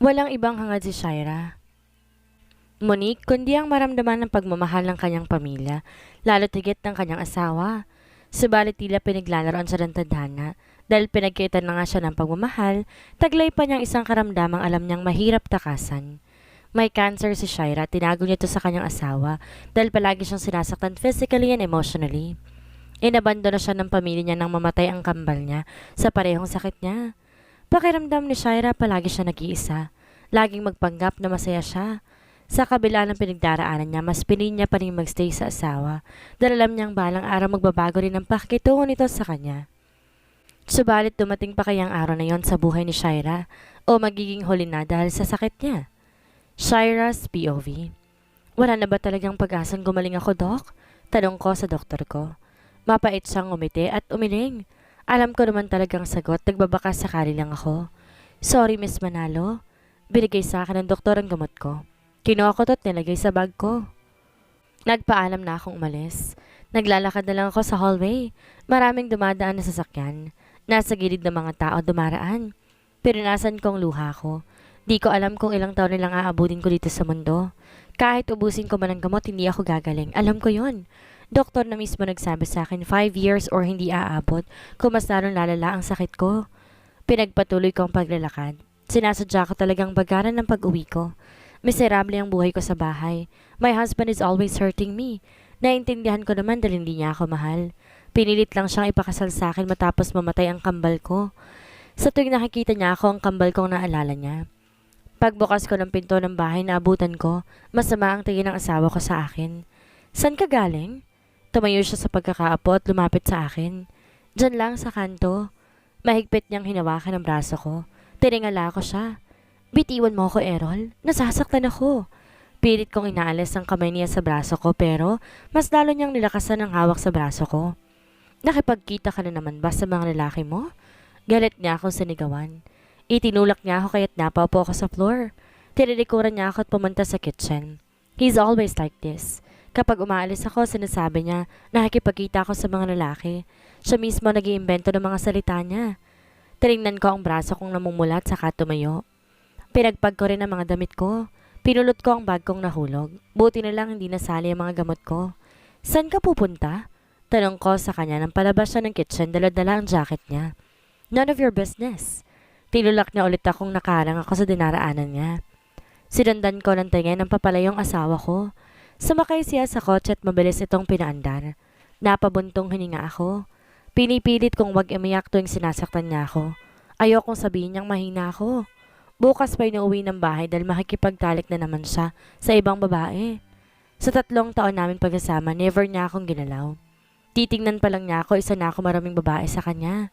Walang ibang hangad si Shaira, Monique, kundi ang maramdaman ng pagmamahal ng kanyang pamilya, lalo tigit ng kanyang asawa. Subalit tila pinaglalaroan siya ng tadhana dahil pinagkaitan na nga siya ng pagmamahal, taglay pa niyang isang karamdamang alam niyang mahirap takasan. May cancer si Shaira, tinago niya ito sa kanyang asawa dahil palagi siyang sinasaktan physically and emotionally. Inabandono siya ng pamilya niya nang mamatay ang kambal niya sa parehong sakit niya. Pakiramdam ni Shaira palagi siya nag-iisa, laging magpanggap na masaya siya. Sa kabila ng pinagdaraanan niya, mas pinili niya pa rin magstay sa asawa dahil alam niyang balang araw magbabago rin ang pakikitungo nito sa kanya. Subalit dumating pa kayang araw na yon sa buhay ni Shaira o magiging huli na dahil sa sakit niya. Shaira's POV. Wala na ba talagang pag-asang gumaling ako, Doc? Tanong ko sa doktor ko. Mapait siyang umiti at umiling. Alam ko naman talagang sagot, nagbabaka sakali lang ako. Sorry, Miss Manalo. Binigay sa akin ng doktor ang gamot ko. Kinuha ko at nilagay sa bag ko. Nagpaalam na akong umalis. Naglalakad na lang ako sa hallway. Maraming dumadaan na sasakyan. Nasa gilid ng mga tao dumaraan. Pirinasan kong luha ko. Di ko alam kung ilang taon nilang aabutin ko dito sa mundo. Kahit ubusin ko man ang gamot, hindi ako gagaling. Alam ko yon. Doktor na mismo nagsabi sa akin 5 years or hindi aabot kung mas lalong lalala ang sakit ko. Pinagpatuloy ko ang paglalakad. Sinasadya ko talagang bagaran ng pag-uwi ko. Miserable ang buhay ko sa bahay. My husband is always hurting me. Naintindihan ko naman dahil hindi niya ako mahal. Pinilit lang siyang ipakasal sa akin matapos mamatay ang kambal ko. Sa tuwing nakikita niya ako, ang kambal kong naalala niya. Pagbukas ko ng pinto ng bahay na abutan ko, masama ang tingin ng asawa ko sa akin. San ka galing? Tumayo siya sa pagkakaapo at lumapit sa akin. Diyan lang sa kanto. Mahigpit niyang hinawakan ang braso ko. Tiningala ko siya. Bitiwan mo ako, Errol. Nasasaktan ako. Pilit kong inaalis ang kamay niya sa braso ko pero mas lalo niyang nilakasan ang hawak sa braso ko. Nakipagkita ka na naman ba sa mga lalaki mo? Galit niya akong sinigawan. Itinulak niya ako kaya't napaupo ako sa floor. Tinilikuran niya ako at pumunta sa kitchen. He's always like this. Kapag umaalis ako, sinasabi niya, nakikipagkita ako sa mga lalaki. Siya mismo nag-iimbento ng mga salita niya. Tinignan ko ang braso kong namumulat saka tumayo. Pinagpag ko rin ang mga damit ko. Pinulot ko ang bag kong nahulog. Buti na lang hindi nasali ang mga gamot ko. Saan ka pupunta? Tanong ko sa kanya nang palabas siya ng kitchen, dala-dala ang jacket niya. None of your business. Tinulak niya ulit akong nakarang ako sa dinaraanan niya. Sinundan ko ng tingin ng papalayong asawa ko. Sumakay siya sa kotse at mabilis itong pinaandar. Napabuntong hininga ako. Pinipilit kong wag umiyak tuwing sinasaktan niya ako. Ayokong sabihin niyang mahina ako. Bukas pa inuuwi ng bahay dahil makikipagtalik na naman siya sa ibang babae. Sa 3 taon namin pagkasama, never niya akong ginalaw. Titingnan pa lang niya ako, isa na ako maraming babae sa kanya.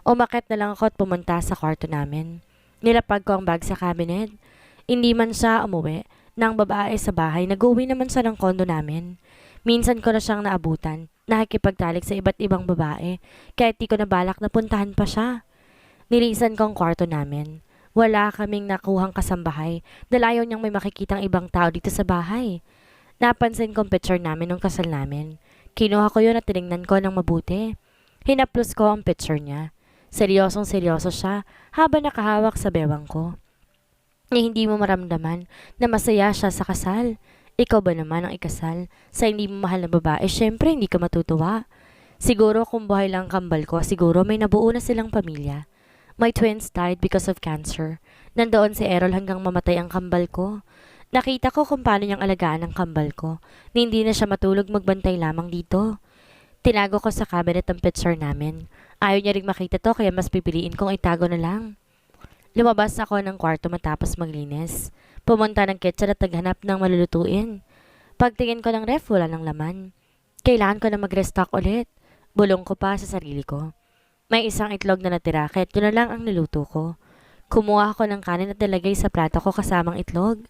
Umakyat na lang ako at pumunta sa kwarto namin. Nilapag ko ang bag sa cabinet. Hindi man siya umuwi ng babae sa bahay, nag-uwi naman siya ng kondo namin. Minsan ko na siyang naabutan, nakikipagtalik sa iba't ibang babae, kahit di ko nabalak na puntahan pa siya. Nilisan ko ang kwarto namin. Wala kaming nakuhang kasambahay dahil ayaw niyang may makikitang ibang tao dito sa bahay. Napansin kong picture namin nung kasal namin. Kinuha ko yun at tinignan ko ng mabuti. Hinaplos ko ang picture niya. Seryosong seryoso siya habang nakahawak sa bewang ko. Hindi mo maramdaman na masaya siya sa kasal. Ikaw ba naman ang ikasal sa hindi mo mahal na babae? Syempre hindi ka matutuwa. Siguro kung buhay lang kambal ko, siguro may nabuo na silang pamilya. My twins died because of cancer. Nandoon si Errol hanggang mamatay ang kambal ko. Nakita ko kung paano niyang alagaan ang kambal ko. Hindi na siya matulog, magbantay lamang dito. Tinago ko sa cabinet ang picture namin. Ayaw niya ring makita to kaya mas pipiliin kong itago na lang. Lumabas ako ng kwarto matapos maglinis. Pumunta ng kitchen at naghanap ng malulutuin. Pagtingin ko ng ref, wala ng laman. Kailangan ko na mag-restock ulit. Bulong ko pa sa sarili ko. May isang itlog na natira kaya't yun na lang ang niluto ko. Kumuha ako ng kanin at nilagay sa plato ko kasamang itlog.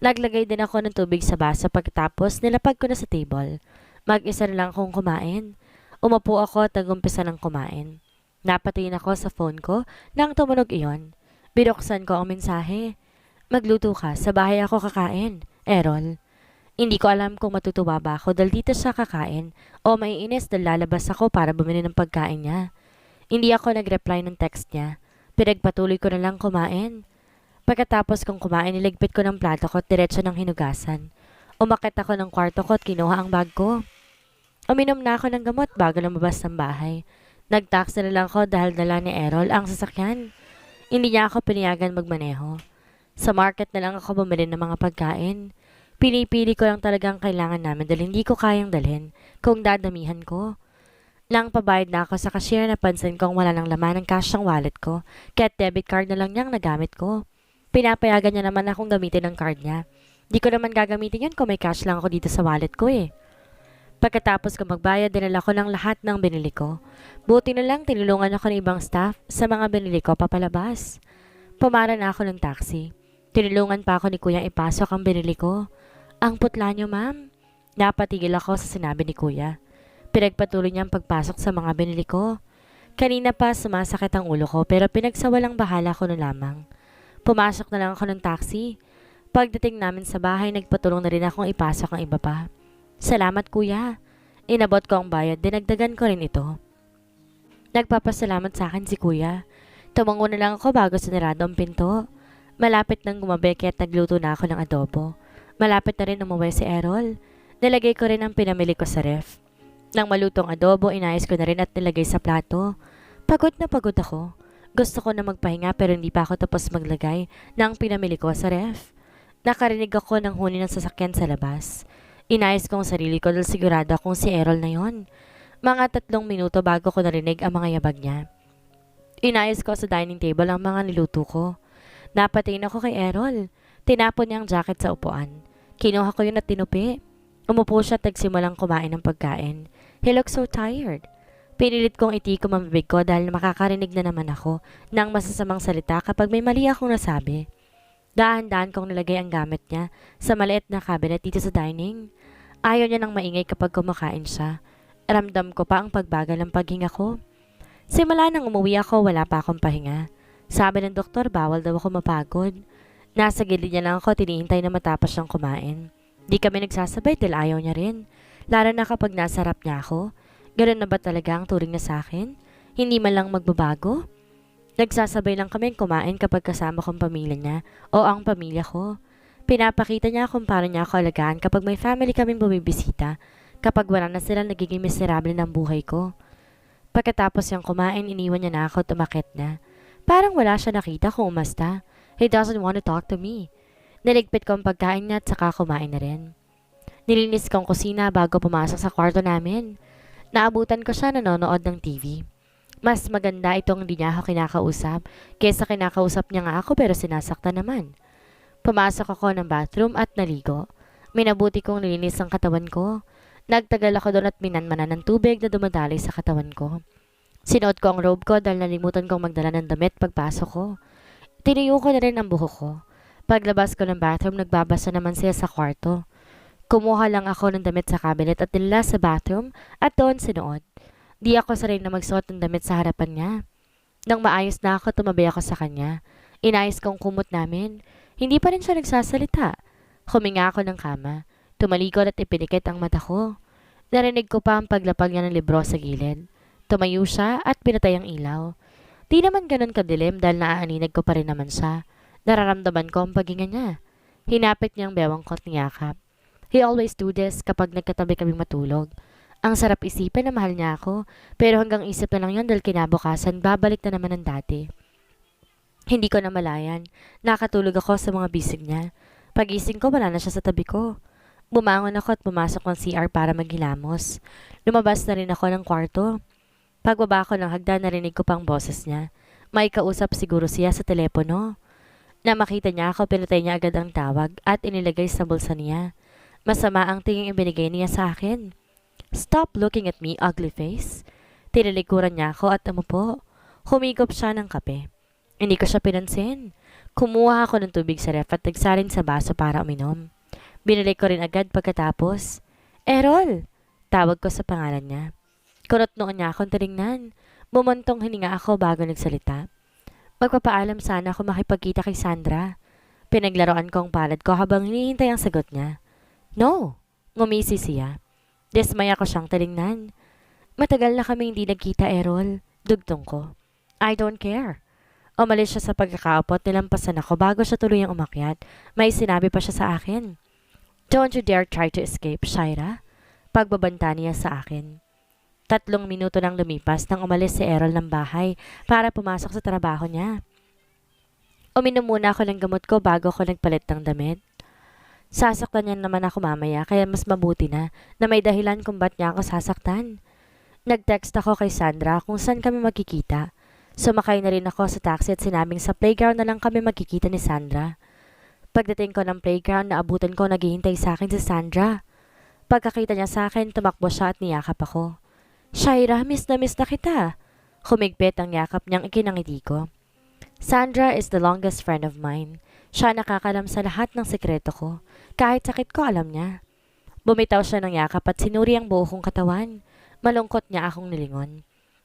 Naglagay din ako ng tubig sa baso pagkatapos nilapag ko na sa table. Mag-isa na lang akong kumain. Umupo ako at nagumpisa ng kumain. Napatingin ako sa phone ko nang tumunog iyon. Binuksan ko ang mensahe. Magluto ka, sa bahay ako kakain. Errol. Hindi ko alam kung matutuwa ba ako dahil dito siya kakain o maiinis dahil lalabas ako para bumili ng pagkain niya. Hindi ako nag-reply ng text niya. Pinagpatuloy ko na lang kumain. Pagkatapos kong kumain, niligpit ko ng plato ko at diretso ng hinugasan. Umakit ako ng kwarto ko at kinuha ang bag ko. Uminom na ako ng gamot bago lumabas ng bahay. Nag-taxi na lang ako dahil dala ni Errol ang sasakyan. Hindi niya ako pinayagan magmaneho. Sa market na lang ako bumili ng mga pagkain. Pinipili ko lang talagang kailangan namin dahil hindi ko kayang dalhin kung dadamihan ko. Nang pabayad na ako sa cashier, napansin kong wala nang laman ng cash ang wallet ko, kaya debit card na lang niyang nagamit ko. Pinapayagan niya naman akong gamitin ang card niya. Di ko naman gagamitin yun kung may cash lang ako dito sa wallet ko eh. Pagkatapos ko magbayad, dinala ko ng lahat ng binili ko. Buti na lang tinulungan ako ng ibang staff sa mga binili ko papalabas. Pumara na ako ng taxi. Tinulungan pa ako ni Kuya ipasok ang binili ko. Ang putla niyo, ma'am. Napatigil ako sa sinabi ni Kuya. Pinagpatuloy niya ang pagpasok sa mga binili ko. Kanina pa sumasakit ang ulo ko pero pinagsawalang bahala ko na lamang. Pumasok na lang ako ng taxi. Pagdating namin sa bahay, nagpatulong na rin akong ipasok ang iba pa. Salamat Kuya. Inabot ko ang bayad, dinagdagan ko rin ito. Nagpapasalamat sa akin si Kuya. Tumango na lang ako bago sinarado ang pinto. Malapit nang gumabi kaya't nagluto na ako ng adobo. Malapit na rin umuwi si Errol. Nilagay ko rin ang pinamili ko sa ref. Nang malutong adobo, inayos ko na rin at nilagay sa plato. Pagod na pagod ako. Gusto ko na magpahinga pero hindi pa ako tapos maglagay ng pinamili ko sa ref. Nakarinig ako ng huni ng sasakyan sa labas. Inayos ko ang sarili ko dahil sigurado akong si Errol na yon. Mga 3 minuto bago ko narinig ang mga yabag niya. Inayos ko sa dining table ang mga niluto ko. Napatingin ako kay Errol. Tinapon niya ang jacket sa upuan. Kinuha ko yun at tinupi. Umupo siya at nagsimulang kumain ng pagkain. He looked so tired. Pinilit kong itikom ang bibig ko dahil makakarinig na naman ako ng masasamang salita kapag may mali akong nasabi. Daan-daan kong nilagay ang gamit niya sa maliit na cabinet dito sa dining. Ayaw niya nang maingay kapag kumakain siya. Ramdam ko pa ang pagbagal ng paghinga ko. Simula nang umuwi ako, wala pa akong pahinga. Sabi ng doktor, bawal daw ako mapagod. Nasa gilid niya lang ako, tinihintay na matapos siyang kumain. Di kami nagsasabay dahil ayaw niya rin. Lalo na kapag nasa harap niya ako. Ganun na ba talaga ang turing niya sa akin? Hindi man lang magbabago? Nagsasabay lang kami kumain kapag kasama kong pamilya niya o ang pamilya ko. Pinapakita niya kung paano niya ako alagaan kapag may family kaming bumibisita. Kapag wala na sila, nagiging miserable ng buhay ko. Pagkatapos niyang kumain, iniwan niya na ako at umakyat na. Parang wala siya nakita kung umasta. He doesn't want to talk to me. Naligpit ko ang pagkain niya at saka kumain na rin. Nilinis ko ang kusina bago pumasok sa kwarto namin. Naabutan ko siya nanonood ng TV. Mas maganda itong hindi niya ako kinakausap kaysa kinakausap niya nga ako pero sinasaktan naman. Pumasok ako ng bathroom at naligo. Minabuti kong nilinis ang katawan ko. Nagtagal ako doon at minanmanan ng tubig na dumadaloy sa katawan ko. Sinuot ko ang robe ko dahil nalimutan kong magdala ng damit pagpasok ko. Tiniyo ko na rin ang buhok ko. Paglabas ko ng bathroom, nagbabasa naman siya sa kwarto. Kumuha lang ako ng damit sa cabinet at nila sa bathroom at doon sinuot. Di ako sanay na magsuot ng damit sa harapan niya. Nang maayos na ako, tumabi ako sa kanya. Inayos kong kumot namin. Hindi pa rin siya nagsasalita. Huminga ako ng kama. Tumalikod at ipinikit ang mata ko. Narinig ko pa ang paglapag niya ng libro sa gilid. Tumayo siya at pinatay ang ilaw. Di naman ganun kadilim dahil naaaninag ko pa rin naman siya. Nararamdaman ko ang paghinga niya. Hinapit niyang bewang ko at niyakap. He always do this kapag nagkatabi kaming matulog. Ang sarap isipin na mahal niya ako, pero hanggang isip na lang yun dahil kinabukasan, babalik na naman ang dati. Hindi ko na malayan. Nakatulog ako sa mga bisig niya. Pagising ko, wala na siya sa tabi ko. Bumangon ako at pumasok ng CR para maghilamos. Lumabas na rin ako ng kwarto. Pagbaba ko ng hagdan, narinig ko pang boses niya. May kausap siguro siya sa telepono. Na makita niya ako, pinatay niya agad ang tawag at inilagay sa bulsa niya. Masama ang tingin ibinigay niya sa akin. Stop looking at me, ugly face. Tinilikuran niya ako at umupo. Humigop siya ng kape. Hindi ko siya pinansin. Kumuha ako ng tubig sa ref at nagsalin sa baso para uminom. Binalik ko rin agad pagkatapos. Errol! Tawag ko sa pangalan niya. Kunot noon niya akong tinignan. Bumuntong hininga ako bago nagsalita. Magpapaalam sana ako makipagkita kay Sandra. Pinaglaruan ko ang palad ko habang hinihintay ang sagot niya. No! Ngumisi siya. Dismaya ko siyang tinignan. Matagal na kami hindi nagkita, Errol. Dugtong ko. I don't care. Umalis siya sa pagkakaupot, nilampasan ako bago siya tuluyang umakyat. May sinabi pa siya sa akin. Don't you dare try to escape, Shaira. Pagbabanta niya sa akin. 3 minuto nang lumipas nang umalis si Errol ng bahay para pumasok sa trabaho niya. Uminom muna ako ng gamot ko bago ako nagpalit ng damit. Sasaktan niya naman ako mamaya kaya mas mabuti na may dahilan kung ba't niya ako sasaktan. Nag-text ako kay Sandra kung saan kami magkikita. Sumakay na rin ako sa taxi at sinabing sa playground na lang kami magkikita ni Sandra. Pagdating ko ng playground, naabutan ko naghihintay sa akin si Sandra. Pagkakita niya sa akin, tumakbo siya at niyakap ako. Shaira, miss na kita. Humigpit ang yakap niyang ikinangiti ko. Sandra is the longest friend of mine. Siya nakakalam sa lahat ng sekreto ko. Kahit sakit ko, alam niya. Bumitaw siya ng yakap at sinuri ang buo kong katawan. Malungkot niya akong nilingon.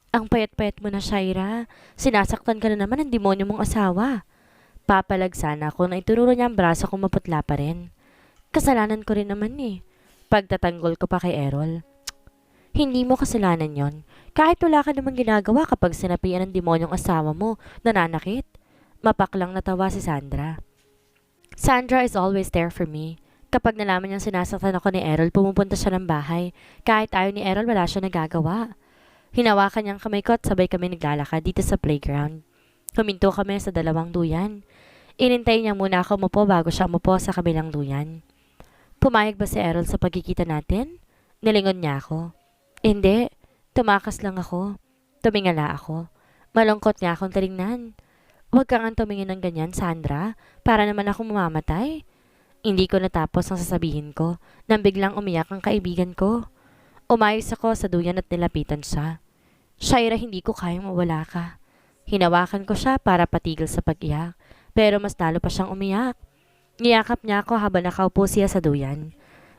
Ang payat-payat mo na, Shaira. Sinasaktan ka na naman ng demonyo mong asawa. Papalag sana ako na itururo niya ang braso kong maputla pa rin. Kasalanan ko rin naman eh. Pagtatanggol ko pa kay Errol. Hindi mo kasalanan yon. Kahit wala ka namang ginagawa kapag sinapian ng demonyong asawa mo, nananakit. Mapaklang natawa si Sandra. Sandra is always there for me. Kapag nalaman niyang sinasaktan ako ni Errol, pumupunta siya ng bahay. Kahit ayaw ni Errol, wala siya nagagawa. Hinawakan niyang kamay ko at sabay kami naglalakad dito sa playground. Huminto kami sa 2 duyan. Inintay niya muna ako umupo bago siya umupo sa kabilang duyan. Pumayag ba si Errol sa pagkikita natin? Nilingon niya ako. Hindi. Tumakas lang ako. Tumingala ako. Malungkot niya akong tiningnan. Huwag kang tumingin ng ganyan, Sandra. Para naman ako mamamatay. Hindi ko natapos ang sasabihin ko nang biglang umiyak ang kaibigan ko. Umayos ako sa duyan at nilapitan siya. Shaira, hindi ko kayang mawala ka. Hinawakan ko siya para patigil sa pag-iyak. Pero mas lalo pa siyang umiyak. Niyakap niya ako habang nakaupo siya sa duyan.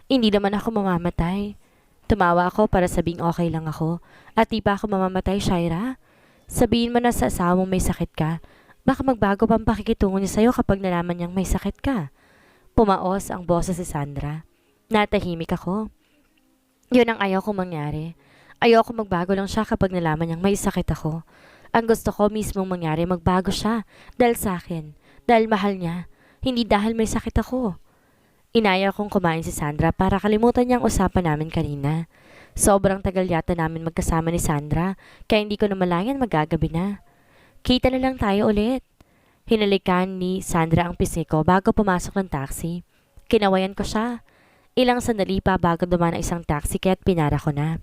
Hindi naman ako mamamatay. Tumawa ako para sabing okay lang ako at di pa ako mamamatay, Shaira. Sabihin mo na sa asawa mong may sakit ka. Baka magbago pa ang pakikitungo niya sa'yo kapag nalaman niyang may sakit ka. Pumaos ang boses si Sandra. Natahimik ako. Yun ang ayaw kong mangyari. Ayaw ko magbago lang siya kapag nalaman niyang may sakit ako. Ang gusto ko mismong mangyari, magbago siya. Dahil sa akin. Dahil mahal niya. Hindi dahil may sakit ako. Inaya kong kumain si Sandra para kalimutan niya ang usapan namin kanina. Sobrang tagal yata namin magkasama ni Sandra, kaya hindi ko namalayan magagabi na. Kita na lang tayo ulit. Hinalikan ni Sandra ang pisngi ko bago pumasok ng taxi. Kinawayan ko siya. Ilang sandali pa bago dumaan ang isang taxi kaya't pinara ko na.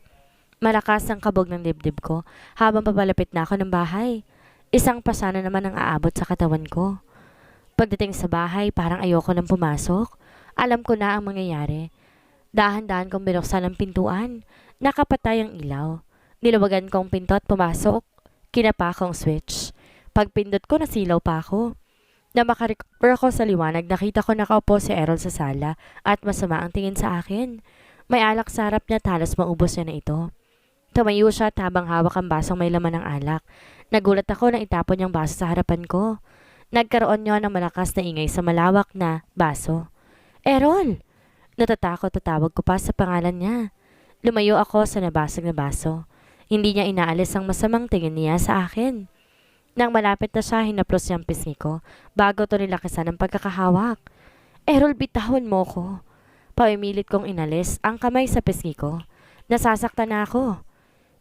Malakas ang kabog ng dibdib ko habang papalapit na ako ng bahay. Isang pasana naman ang aabot sa katawan ko. Pagdating sa bahay, parang ayoko nang pumasok. Alam ko na ang mangyayari. Dahan-dahan kong binuksan ang pintuan. Nakapatay ang ilaw. Nilawagan kong pinto at pumasok. Kinapa kong switch. Pagpindot ko, nasilaw pa ako. Na makarecover ako sa liwanag, nakita ko nakaupo si Errol sa sala at masama ang tingin sa akin. May alak sa harap niya, halos maubos niya na ito. Tumayo siya at habang hawak ang basong may laman ng alak. Nagulat ako nang itapon niyang baso sa harapan ko. Nagkaroon niya ng malakas na ingay sa malawak na baso. Errol! Natatakot at tawag ko pa sa pangalan niya. Lumayo ako sa nabasag na baso. Hindi niya inaalis ang masamang tingin niya sa akin. Nang malapit na siya, hinaplos niya ang pisngi ko bago to nilakisan ng pagkakahawak. Errol, bitawan mo ko. Pamimilit kong inalis ang kamay sa pisngi ko. Nasasaktan na ako.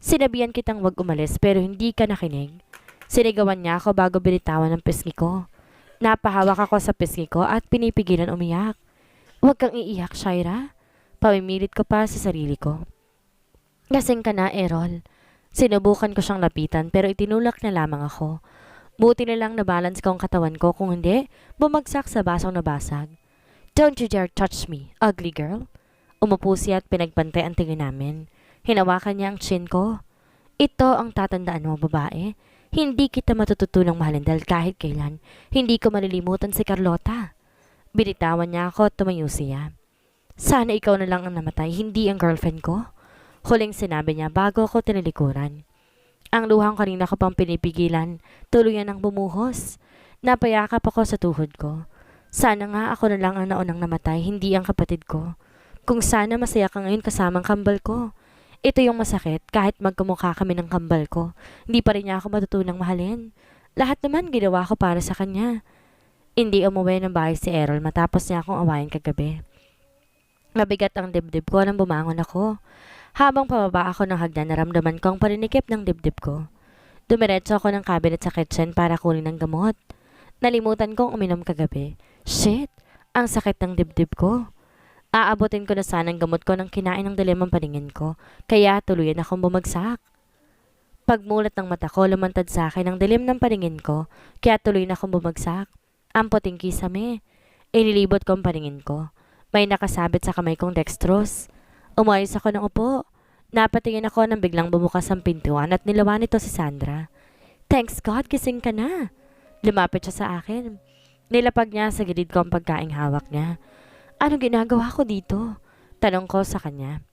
Sinabihan kitang wag umalis pero hindi ka nakinig. Sinigawan niya ako bago binitawan ng pisngi ko. Napahawak ako sa pisngi ko at pinipigilan umiyak. Huwag kang iiyak, Shaira. Pamimilit ko pa sa sarili ko. Lasing ka na, Errol. Sinubukan ko siyang lapitan pero itinulak na lamang ako. Buti na lang na-balance ko ang katawan ko, kung hindi, bumagsak sa basong nabasag. Don't you dare touch me, ugly girl. Umupo siya at pinagpantay ang tingin namin. Hinawakan niya ang chin ko. Ito ang tatandaan mo, babae. Hindi kita matututunang mahalin dahil kahit kailan, hindi ko malilimutan si Carlota. Binitawan niya ako at tumayo siya. Sana ikaw na lang ang namatay, hindi ang girlfriend ko. Huling sinabi niya bago ako tinalikuran. Ang luhang kanina ko pang pinipigilan, tuluyan ang bumuhos. Napayakap ako sa tuhod ko. Sana nga ako na lang ang naunang namatay, hindi ang kapatid ko. Kung sana masaya ka ngayon kasamang kambal ko. Ito yung masakit, kahit magkamukha kami ng kambal ko, hindi pa rin niya ako matutunang mahalin. Lahat naman ginawa ko para sa kanya. Hindi umuwi ng bahay si Errol matapos niya akong awayin kagabi. Mabigat ang dibdib ko nang bumangon ako. Habang pababa ako ng hagdan, naramdaman ko ang paninikip ng dibdib ko. Dumiretso ako ng cabinet sa kitchen para kunin ng gamot. Nalimutan kong uminom kagabi. Shit! Ang sakit ng dibdib ko. Aabutin ko na sana ang gamot ko nang kinain ng dilim ang paningin ko, kaya tuluyan akong bumagsak. Pagmulat ng mata ko, lumantad sa akin ang dilim ng paningin ko, kaya tuloy na akong bumagsak. Ang puting kisame. Inilibot ko ang paningin ko. May nakasabit sa kamay kong dextrose. Umayos ako ng upo. Napatingin ako nang biglang bumukas ang pintuan at nilawan nito si Sandra. Thanks God, gising ka na. Lumapit siya sa akin. Nilapag niya sa gilid ko ang pagkaing hawak niya. Anong ginagawa ko dito? Tanong ko sa kanya.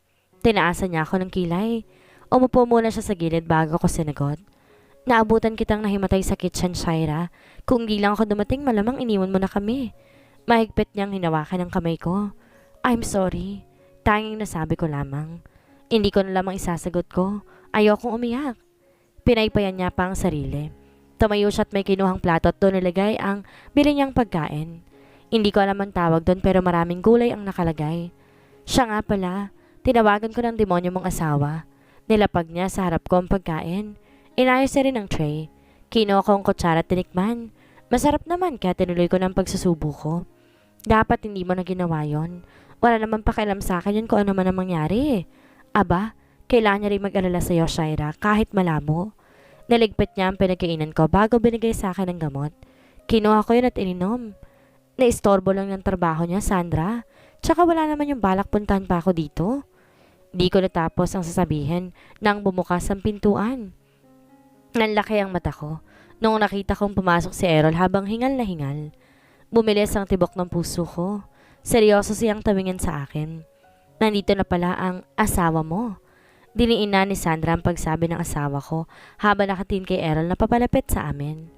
Tinaasan niya ako ng kilay. Umupo muna siya sa gilid bago ko sinagot. Naabutan kitang nahimatay sa kitchen, Shaira. Kung di lang ako dumating, malamang iniwan mo na kami. Mahigpit niyang hinawakan ang kamay ko. I'm sorry. Tanging nasabi ko lamang. Hindi ko na lamang isasagot ko. Ayokong umiyak. Pinaypayan niya pa ang sarili. Tumayo siya at may kinuhang plato at doon nilagay ang bili niyang pagkain. Hindi ko alam ang tawag doon pero maraming gulay ang nakalagay. Siya nga pala. Tinawagan ko ng demonyo mong asawa. Nilapag niya sa harap ko ang pagkain. Inayos niya rin ang tray. Kinuha ko ang kutsara at tinikman. Masarap naman kaya tinuloy ko ng pagsusubo ko. Dapat hindi mo na ginawa yon. Wala naman pakialam sa akin yun kung ano man ang mangyari. Aba, kailangan niya rin mag-alala sa iyo, Shaira, kahit malabo. Naligpit niya ang pinagkainan ko bago binigay sa akin ng gamot. Kinuha ko yun at ininom. Naistorbo lang ng trabaho niya, Sandra. Tsaka wala naman yung balak puntahan pa ako dito. Di ko natapos ang sasabihin nang bumukas ang pintuan. Nanlaki ang mata ko noong nakita kong pumasok si Errol habang hingal na hingal. Bumilis ang tibok ng puso ko. Seryoso siyang tumingin sa akin. Nandito na pala ang asawa mo. Diniin na ni Sandra ang pagsabi ng asawa ko habang nakatingin kay Errol na papalapit sa amin.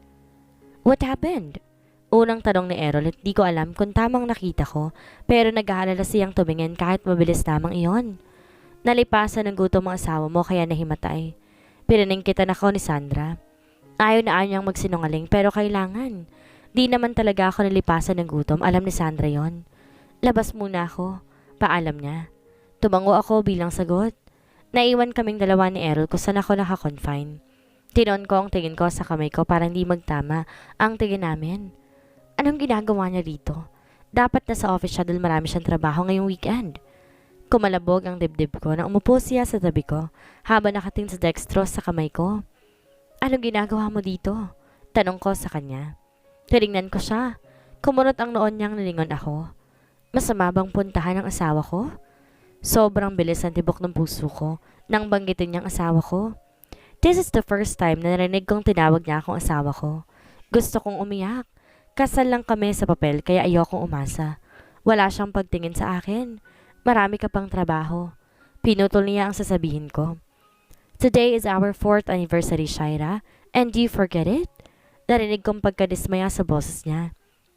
What happened? Unang tanong ni Errol at di ko alam kung tamang nakita ko pero nag-aalala siyang tumingin kahit mabilis lamang iyon. Nalipasan ng gutom ang asawa mo kaya nahimatay. Pinaningkitan ako ni Sandra. Ayaw na ayaw niyang magsinungaling pero kailangan. Di naman talaga ako nalipasan ng gutom, alam ni Sandra yon. Labas muna ako, paalam niya. Tumango ako bilang sagot. Naiwan kaming dalawa ni Errol kung saan ako nakakonfine. Tinon ko ang tingin ko sa kamay ko para hindi magtama ang tingin namin. Anong ginagawa niya dito? Dapat nasa office siya dahil marami siyang trabaho ngayong weekend. Kumalabog ang dibdib ko na umupo siya sa tabi ko habang nakatingin sa dextrose sa kamay ko. Anong ginagawa mo dito? Tanong ko sa kanya. Tinignan ko siya. Kumunot ang noon niyang nilingon ako. Masama bang puntahan ang asawa ko? Sobrang bilis ang tibok ng puso ko nang banggitin niyang asawa ko. This is the first time na narinig kong tinawag niya akong asawa ko. Gusto kong umiyak. Kasal lang kami sa papel kaya ayokong umasa. Wala siyang pagtingin sa akin. Marami ka pang trabaho. Pinutol niya ang sasabihin ko. Today is our 4th anniversary, Shaira, and do you forget it? Narinig kong pagkadismaya sa boses niya.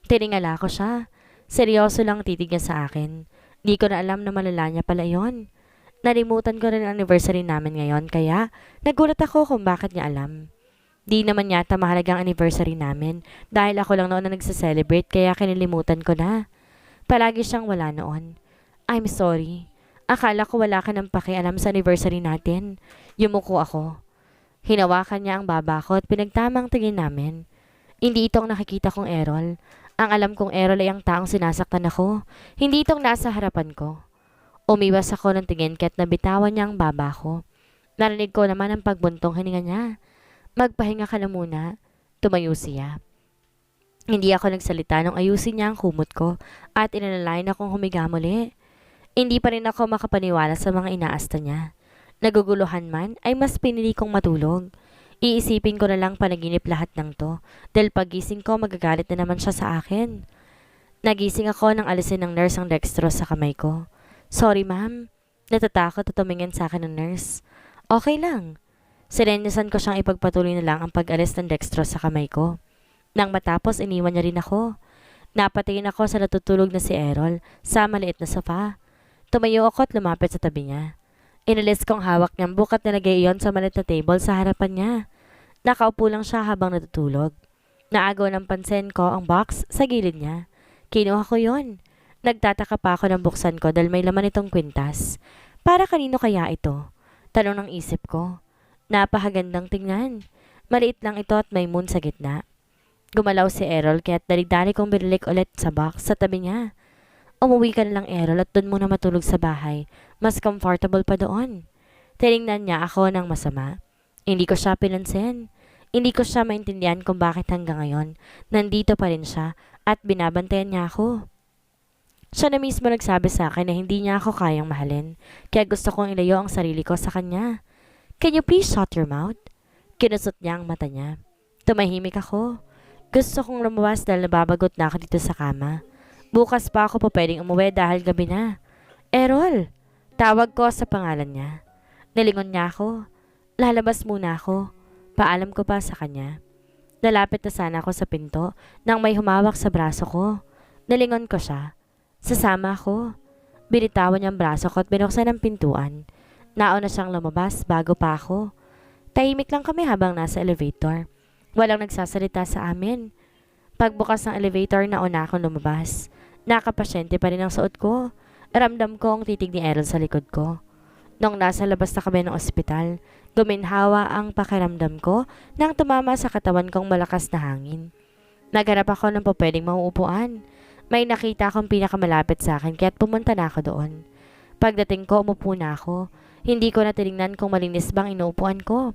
Tiningala ko siya. Seryoso lang titig niya sa akin. Di ko na alam na malala niya pala yon. Nalimutan ko rin ang anniversary namin ngayon kaya nagulat ako kung bakit niya alam. Di naman yata mahalagang anniversary namin dahil ako lang noon na nagsa-celebrate kaya kinilimutan ko na. Palagi siyang wala noon. I'm sorry. Akala ko wala ka ng pakialam sa anniversary natin. Yumuko ako. Hinawakan niya ang baba ko at pinagtamang tingin namin. Hindi itong nakikita kong Errol. Ang alam kong Errol ay ang taong sinasaktan ako. Hindi itong nasa harapan ko. Umiwas ako ng tingin kaya't nabitawan niya ang baba ko. Narinig ko naman ang pagbuntong hininga niya. Magpahinga ka na muna. Tumayo siya. Hindi ako nagsalita nung ayusin niya ang kumot ko at inalalayan akong humiga muli. Hindi pa rin ako makapaniwala sa mga inaasta niya. Naguguluhan man ay mas pinili kong matulog. Iisipin ko na lang panaginip lahat ng to dahil pagising ko magagalit na naman siya sa akin. Nagising ako nang alisin ng nurse ang dextrose sa kamay ko. Sorry ma'am. Natatakot at tumingin sa akin ng nurse. Okay lang. Sirenyasan ko siyang ipagpatuloy na lang ang pag-alis ng dextrose sa kamay ko. Nang matapos iniwan niya rin ako. Napatingin ako sa natutulog na si Errol sa maliit na sofa. Tumayo ako at lumapit sa tabi niya. Inalis kong hawak niyang bukat nilagay iyon sa maliit na table sa harapan niya. Nakaupo lang siya habang natutulog. Naagaw ng pansin ko ang box sa gilid niya. Kinuha ko yon. Nagtataka pa ako ng buksan ko dahil may laman itong kwintas. Para kanino kaya ito? Tanong ng isip ko. Napakagandang tingnan. Maliit lang ito at may moon sa gitna. Gumalaw si Errol kaya't dali-dali kong binilik ulit sa box sa tabi niya. Umuwi ka na lang Errol at doon muna matulog sa bahay. Mas comfortable pa doon. Tiningnan niya ako ng masama. Hindi ko siya pinansin. Hindi ko siya maintindihan kung bakit hanggang ngayon nandito pa rin siya at binabantayan niya ako. Siya na mismo nagsabi sa akin na hindi niya ako kayang mahalin, kaya gusto kong ilayo ang sarili ko sa kanya. Can you please shut your mouth? Kinusot niya ang mata niya. Tumahimik ako. Gusto kong lumabas dahil nababagot na ako dito sa kama. Bukas pa ako pa pwedeng umuwi dahil gabi na. Errol! Tawag ko sa pangalan niya. Nilingon niya ako. Lalabas muna ako. Paalam ko pa sa kanya. Nalapit na sana ako sa pinto nang may humawak sa braso ko. Nilingon ko siya. Sasama ako. Binitawan niya ang braso ko at binuksan ang pintuan. Nauna siyang lumabas bago pa ako. Tahimik lang kami habang nasa elevator. Walang nagsasalita sa amin. Pagbukas ng elevator, nauna akong lumabas. Nakapasyente pa rin ang suot ko. Ramdam ko ang titig ni Errol sa likod ko. Nung nasa labas na kami ng ospital, guminhawa ang pakiramdam ko nang tumama sa katawan kong malakas na hangin. Naghanap ako ng pwedeng mauupuan. May nakita akong pinakamalapit sa akin kaya't pumunta na ako doon. Pagdating ko, umupo na ako. Hindi ko na tinignan kung malinis bang inuupuan ko.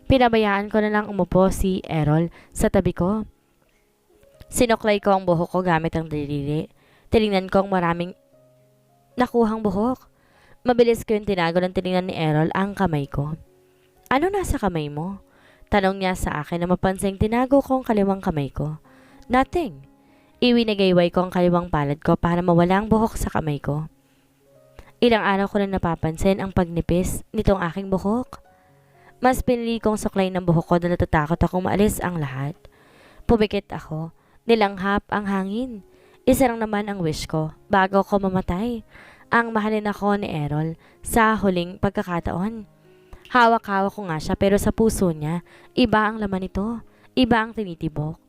Pinabayaan ko na lang umupo si Errol sa tabi ko. Sinuklay ko ang buhok ko gamit ang daliri. Tinignan ko ang maraming nakuhang buhok. Mabilis ko yung tinago ng tinignan ni Errol ang kamay ko. Ano nasa kamay mo? Tanong niya sa akin na mapansing tinago ko ang kaliwang kamay ko. Nothing. Iwinagayway ko ang kaliwang palad ko para mawala ang buhok sa kamay ko. Ilang araw ko na napapansin ang pagnipis nitong aking buhok. Mas pinili kong suklay ng buhok ko dahil natatakot akong maalis ang lahat. Pumikit ako. Nilanghap ang hangin. Isa lang naman ang wish ko bago ko mamatay. Ang mahalin ako ni Errol sa huling pagkakataon. Hawak-hawak ko nga siya pero sa puso niya, iba ang laman nito. Iba ang tinitibok.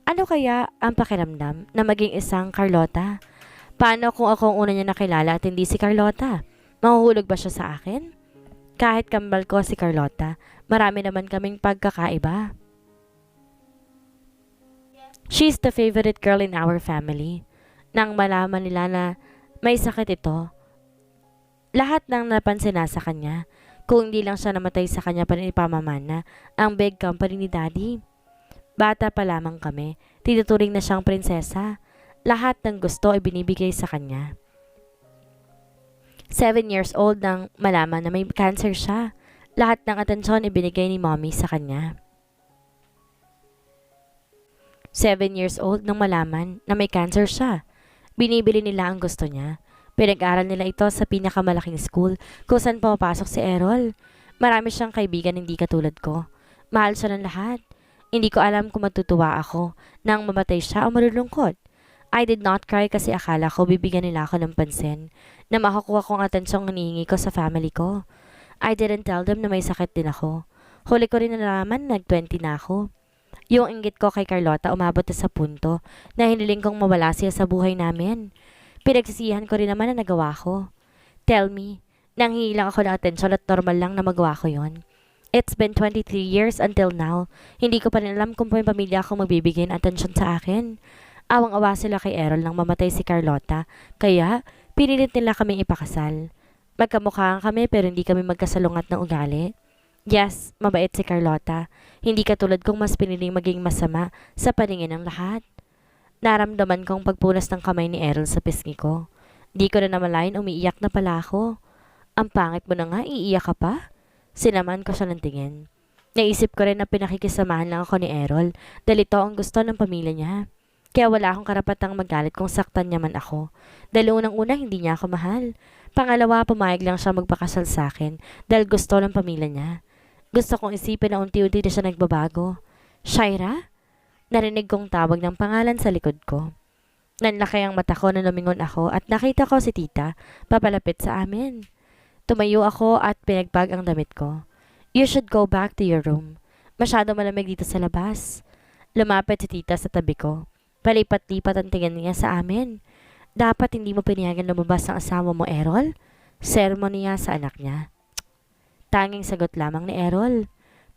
Ano kaya ang pakiramdam na maging isang Carlota? Paano kung ako ang una niya nakilala at hindi si Carlota? Mahuhulog ba siya sa akin? Kahit kambal ko si Carlota, marami naman kaming pagkakaiba. She's the favorite girl in our family. Nang malaman nila na may sakit ito, lahat ng napansin na sa kanya. Kung hindi lang siya namatay sa kanya pa rin ipamamana ang big company ni Daddy. Bata pa lamang kami, tinuturing na siyang prinsesa. Lahat ng gusto ay binibigay sa kanya. 7 years old nang malaman na may cancer siya. Lahat ng atensyon ay binigay ni mommy sa kanya. 7 years old nang malaman na may cancer siya. Binibili nila ang gusto niya. Pinag-aral nila ito sa pinakamalaking school kung saan pumapasok si Errol. Marami siyang kaibigan hindi katulad ko. Mahal siya ng lahat. Hindi ko alam kung matutuwa ako nang mamatay siya o malulungkot. I did not cry kasi akala ko bibigyan nila ako ng pansin na makakuha kong atensyong hinihingi ko sa family ko. I didn't tell them na may sakit din ako. Huli ko rin nalaman nag-20 na ako. Yung inggit ko kay Carlota umabot na sa punto na hiniling kong mawala siya sa buhay namin. Pinagsisihan ko rin naman na nagawa ko. Tell me, nanghihilang ako ng atensyon at normal lang na magawa ko yon. It's been 23 years until now. Hindi ko pa rin alam kung may pamilya akong magbibigay ng atensyon sa akin. Awang-awa sila kay Errol nang mamatay si Carlota, kaya pinilit nila kaming ipakasal. Magkamukhaan kami pero hindi kami magkasalungat ng ugali. Yes, mabait si Carlota. Hindi katulad kong mas piniling maging masama sa paningin ng lahat. Naramdaman kong pagpunas ng kamay ni Errol sa pisngi ko. Di ko na namalayan umiiyak na pala ako. Ang pangit mo na nga, iiyak ka pa? Sinaman ko siya ng tingin. Naisip ko rin na pinakikisamahan lang ako ni Errol dahil ito ang gusto ng pamilya niya. Kaya wala akong karapatang magalit kung saktan niya man ako. Dahil unang-una hindi niya ako mahal. Pangalawa, pumayag lang siya magpakasal sa akin dahil gusto ng pamilya niya. Gusto kong isipin na unti-unti na siya nagbabago. Shaira? Narinig kong tawag ng pangalan sa likod ko. Nanlaki ang mata ko na lumingon ako at nakita ko si tita papalapit sa amin. Tumayo ako at pinagpag ang damit ko. You should go back to your room. Masyado malamig dito sa labas. Lumapit si tita sa tabi ko. Palipat-lipat ang tingin niya sa amin. Dapat hindi mo pinayagan lumabas ang asawa mo, Errol? Sermon niya sa anak niya. Tanging sagot lamang ni Errol.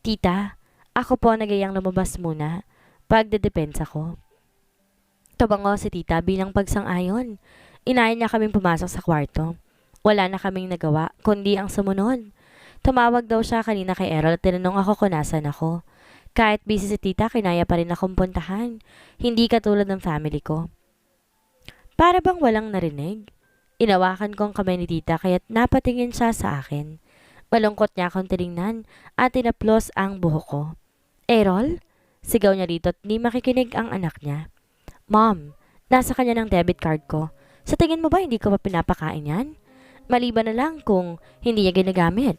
Tita, ako po nagayang lumabas muna. Pagdedepensa ko. Tumango si tita bilang pagsang-ayon. Inayon niya kaming pumasok sa kwarto. Wala na kaming nagawa, kundi ang sumunod. Tumawag daw siya kanina kay Errol at tinanong ako kung nasan ako. Kahit busy si tita, kinaya pa rin akong puntahan. Hindi katulad ng family ko. Para bang walang narinig? Inawakan ko ang kamay ni tita kaya't napatingin siya sa akin. Malungkot niya akong tinignan at tinaplos ang buhok ko. Errol? Sigaw niya dito at di makikinig ang anak niya. Mom, nasa kanya ng debit card ko. Sa tingin mo ba hindi ko pa pinapakain yan? Maliban na lang kung hindi niya ginagamit.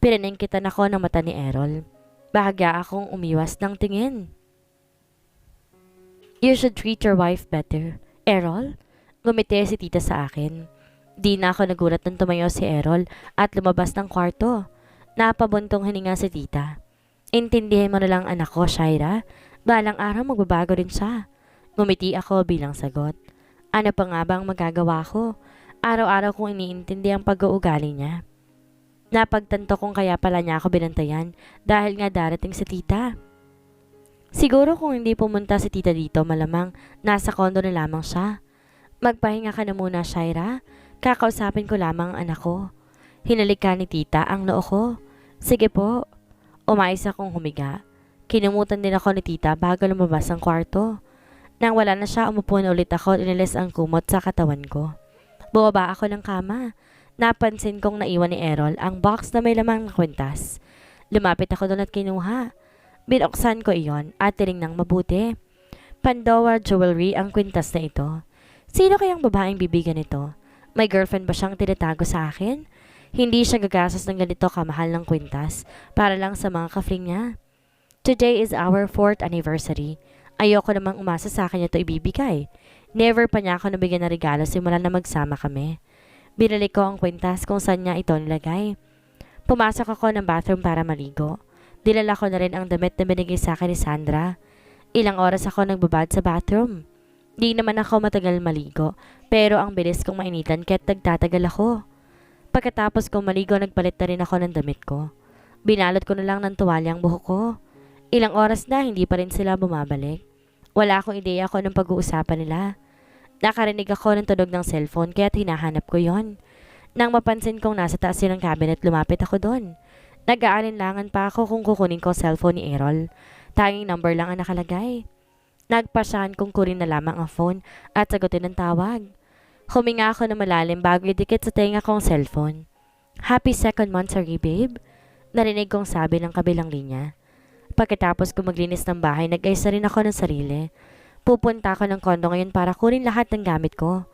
Pinaningkitan ako ng mata ni Errol. Bahagya akong umiwas ng tingin. You should treat your wife better. Errol? Gumiti si tita sa akin. Di na ako nagulat nang tumayo si Errol at lumabas ng kwarto. Napabuntong hininga si tita. Intindihin mo na lang anak ko, Shaira. Balang araw magbabago rin siya. Ngumiti ako bilang sagot. Ano pa nga bang magagawa ko? Araw-araw kong iniintindi ang pag-uugali niya. Napagtanto kong kaya pala niya ako binantayan dahil nga darating si tita. Siguro kung hindi pumunta si tita dito, malamang nasa kondo na lamang siya. Magpahinga ka na muna, Shaira. Kakausapin ko lamang ang anak ko. Hinalikan ni tita ang noo ko. Sige po. Umayos akong humiga. Kinumutan din ako ni tita bago lumabas ang kwarto. Nang wala na siya, umupo na ulit ako at inilis ang kumot sa katawan ko. Bumaba ako ng kama. Napansin kong naiwan ni Errol ang box na may lamang na kwintas. Lumapit ako doon at kinuha. Binuksan ko iyon at tinignan mabuti. Pandora jewelry ang kwintas na ito. Sino kayang babaeng bibigyan nito? May girlfriend ba siyang tinatago sa akin? Hindi siya gagastos ng ganito kamahal ng kwintas para lang sa mga kafling niya. Today is our 4th anniversary. Ayoko namang umasa sa akin ito ibibigay. Never pa niya ako nabigyan ng regalo simula na magsama kami. Binalik ko ang kwintas kung saan niya ito nilagay. Pumasok ako ng bathroom para maligo. Dinala ko na rin ang damit na binigay sa akin ni Sandra. Ilang oras ako nagbabad sa bathroom. Di naman ako matagal maligo, pero ang bilis kong mainitan kaya't nagtatagal ako. Pagkatapos kong maligo, nagpalit na rin ako ng damit ko. Binalot ko na lang ng tuwalya ang buhok ko. Ilang oras na, hindi pa rin sila bumabalik. Wala akong ideya kung anong pag-uusapan nila. Nakarinig ako ng tunog ng cellphone kaya't hinahanap ko yon. Nang mapansin kong nasa taas yun ng cabinet, lumapit ako doon. Nag-aalinlangan pa ako kung kukunin ko cellphone ni Errol. Tanging number lang ang nakalagay. Nagpasyahan kong kunin na lamang ang phone at sagutin ang tawag. Huminga ako na malalim bago idikit sa tenga kong cellphone. Happy 2nd month, sorry babe. Narinig kong sabi ng kabilang linya. Pagkatapos ko maglinis ng bahay, nag-ayos na rin ako ng sarili. Pupunta ako ng kondo ngayon para kunin lahat ng gamit ko.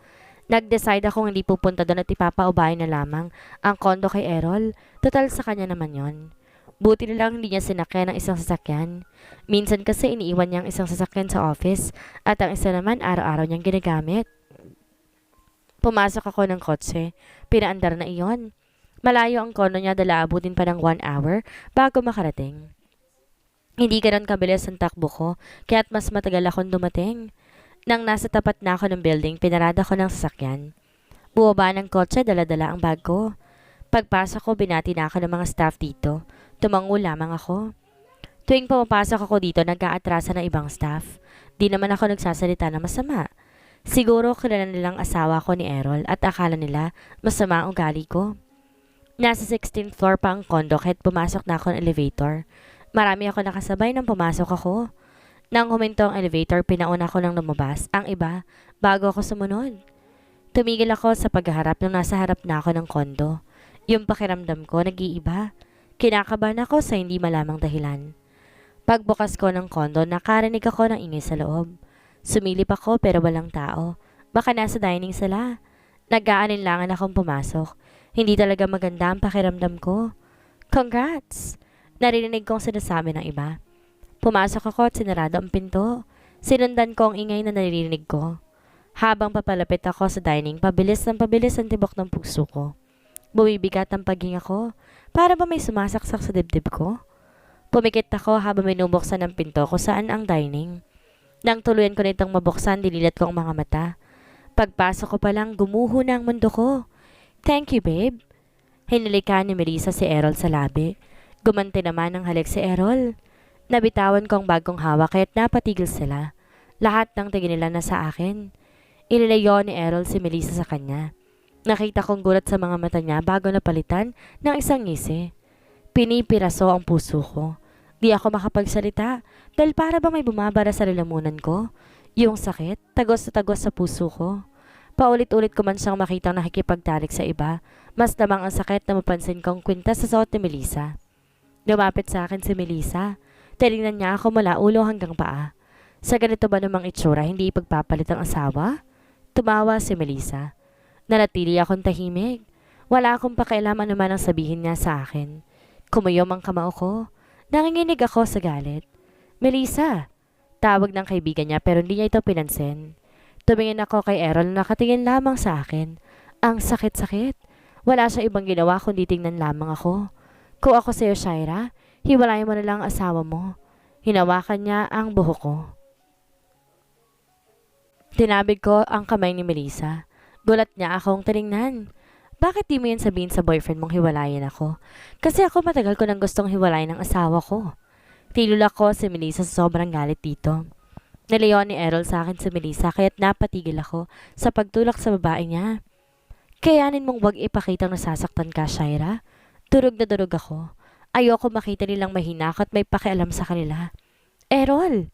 Nag-decide akong hindi pupunta doon at ipapaubahin na lamang ang kondo kay Errol. Total sa kanya naman yon. Buti na lang hindi niya sinakyan ng isang sasakyan. Minsan kasi iniiwan niya ang isang sasakyan sa office at ang isa naman araw-araw niyang ginagamit. Pumasok ako ng kotse. Pinaandar na iyon. Malayo ang kondo niya dala abutin pa ng 1 hour bago makarating. Hindi ganoon kabilis ang takbo ko kaya't mas matagal akong dumating. Nang nasa tapat na ako ng building, pinarada ko ng sasakyan. Bumaba ng kotse, dala-dala ang bag ko. Pagpasok ko, binati na ako ng mga staff dito. Tumango lamang ako. Tuwing pumapasok ako dito, nag-aatrasa ng ibang staff. Di naman ako nagsasalita na masama. Siguro kilala nilang asawa ko ni Errol at akala nila masama ang ugali ko. Nasa 16th floor pa ang kondo kahit pumasok na ako ng elevator. Marami ako nakasabay nang pumasok ako. Nang huminto ang elevator, pinauna ko nang lumabas ang iba bago ako sumunod. Tumigil ako sa pagharap nang nasa harap na ako ng kondo. Yung pakiramdam ko nag-iiba. Kinakabahan ako sa hindi malamang dahilan. Pagbukas ko ng kondo, nakarinig ako ng ingay sa loob. Sumilip ako pero walang tao. Baka nasa dining sila. Nag-aalinlangan akong pumasok. Hindi talaga maganda ang pakiramdam ko. Congrats! Narinig kong sinasabi ng iba. Pumasok ako at sinarado ang pinto. Sinundan ko ang ingay na naririnig ko. Habang papalapit ako sa dining, pabilis ang tibok ng puso ko. Bumibigat ang paghinga ko. Para ba may sumasaksak sa dibdib ko? Pumikit ako habang minubuksan ng pinto kung saan ang dining. Nang tuluyan ko nitong mabuksan, dililat ko ang mga mata. Pagpasok ko pa lang, gumuho na ang mundo ko. Thank you, babe. Hinalikan ni Melissa si Errol sa labi. Gumanti naman ng halik si Errol. Nabitawan ko ang bagong hawak kaya't napatigil sila. Lahat ng tingin nila na sa akin. Inilayo ni Errol si Melissa sa kanya. Nakita kong gulat sa mga mata niya bago napalitan ng isang ngisi. Pinipiraso ang puso ko. Di ako makapagsalita dahil para bang may bumabara sa lalamunan ko. Yung sakit, tagos na tagos sa puso ko. Paulit-ulit ko man siyang makitang nakikipagtalik sa iba. Mas lamang ang sakit na mapansin kong kwintas sa suot ni Melissa. Lumapit sa akin si Melissa. Tinignan niya ako mula ulo hanggang paa. Sa ganito ba namang itsura, hindi ipagpapalit ang asawa? Tumawa si Melissa. Nanatili akong tahimik. Wala akong pakialam naman ang sabihin niya sa akin. Kumuyom ang kamao ko. Nanginginig ako sa galit. Melissa! Tawag ng kaibigan niya pero hindi niya ito pinansin. Tumingin ako kay Errol na nakatingin lamang sa akin. Ang sakit-sakit. Wala siya ibang ginawa kundi tingnan lamang ako. Kung ako sa'yo, Shaira, hiwalayan mo na lang ang asawa mo. Hinawakan niya ang buhok ko. Tinabig ko ang kamay ni Melissa. Gulat niya akong tiningnan. Bakit di mo yan sabihin sa boyfriend mong hiwalayan ako? Kasi ako matagal ko nang gustong hiwalayan ng asawa ko. Tinulak ko si Melissa sa sobrang galit dito. Nilayo ni Errol sa akin si Melissa kaya't napatigil ako sa pagtulak sa babae niya. Kayanin mong wag ipakitang nasasaktan ka, Shaira. Durog na durog ako. Ayoko makita nilang mahinak at may pakialam sa kanila. Errol!